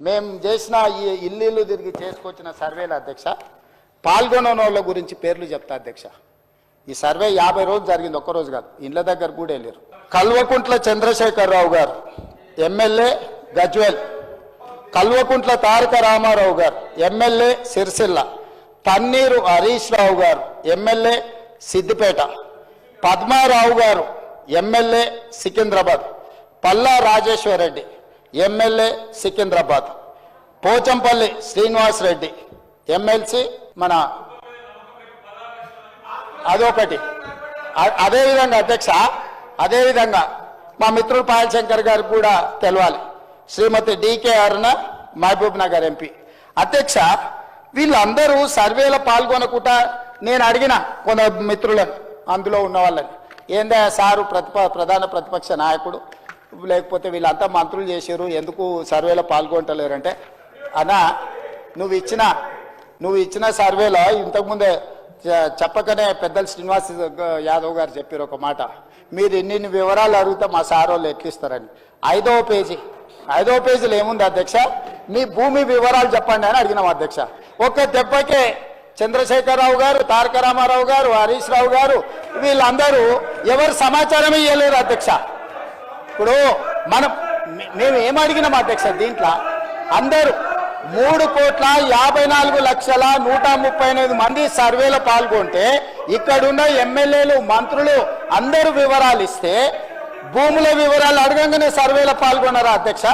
మేము చేసిన ఈ ఇల్లు తిరిగి చేసుకొచ్చిన సర్వేల అధ్యక్ష పాల్గొన్న వాళ్ళ గురించి పేర్లు చెప్తా అధ్యక్ష. ఈ సర్వే 50 రోజులు జరిగింది, ఒక్కరోజు కాదు. ఇళ్ళ దగ్గర కూడా వెళ్ళారు. కల్వకుంట్ల చంద్రశేఖరరావు గారు ఎమ్మెల్యే గజ్వేల్, కల్వకుంట్ల తారక రామారావు గారు ఎమ్మెల్యే సిరిసిల్ల, తన్నీరు హరీష్ రావు గారు ఎమ్మెల్యే సిద్దిపేట, పద్మారావు గారు MLA Secunderabad, Palla Rajeshwar Reddy MLA Secunderabad, Pochampally Srinivas Reddy MLC మన అదొకటి. అదేవిధంగా అధ్యక్ష, అదేవిధంగా మా మిత్రుడు పాయల్ శంకర్ గారికి కూడా తెలవాలి, శ్రీమతి డికే అరుణ మహబూబ్ నగర్ ఎంపీ. అధ్యక్ష, వీళ్ళందరూ సర్వేలో పాల్గొనకుండా నేను అడిగిన కొంత మిత్రులను, అందులో ఉన్న వాళ్ళని, ఏందా సారు ప్రధాన ప్రతిపక్ష నాయకుడు, లేకపోతే వీళ్ళంతా మంత్రులు చేశారు, ఎందుకు సర్వేలో పాల్గొంటలేరంటే, అన్నా నువ్వు ఇచ్చిన సర్వేలో ఇంతకుముందే చెప్పకనే పెద్దలు శ్రీనివాస్ యాదవ్ గారు చెప్పారు ఒక మాట, మీరు ఇన్ని వివరాలు అడిగితే మా సార్ వాళ్ళు ఎట్లిస్తారని. 5వ పేజీలో ఏముంది అధ్యక్ష, మీ భూమి వివరాలు చెప్పండి అని అడిగినాం అధ్యక్ష. ఒక్క దెబ్బకే చంద్రశేఖరరావు గారు, తారక రామారావు గారు, హరీష్ రావు గారు వీళ్ళందరూ ఎవరు సమాచారం ఇవ్వలేరు అధ్యక్ష. ఇప్పుడు మేము ఏం అడిగినాం అధ్యక్ష, దీంట్లో అందరూ 3,54,138 మంది సర్వేలో పాల్గొంటే ఇక్కడున్న ఎమ్మెల్యేలు, మంత్రులు అందరూ వివరాలు ఇస్తే భూముల వివరాలు అడగంగానే సర్వేలో పాల్గొన్నారా అధ్యక్ష?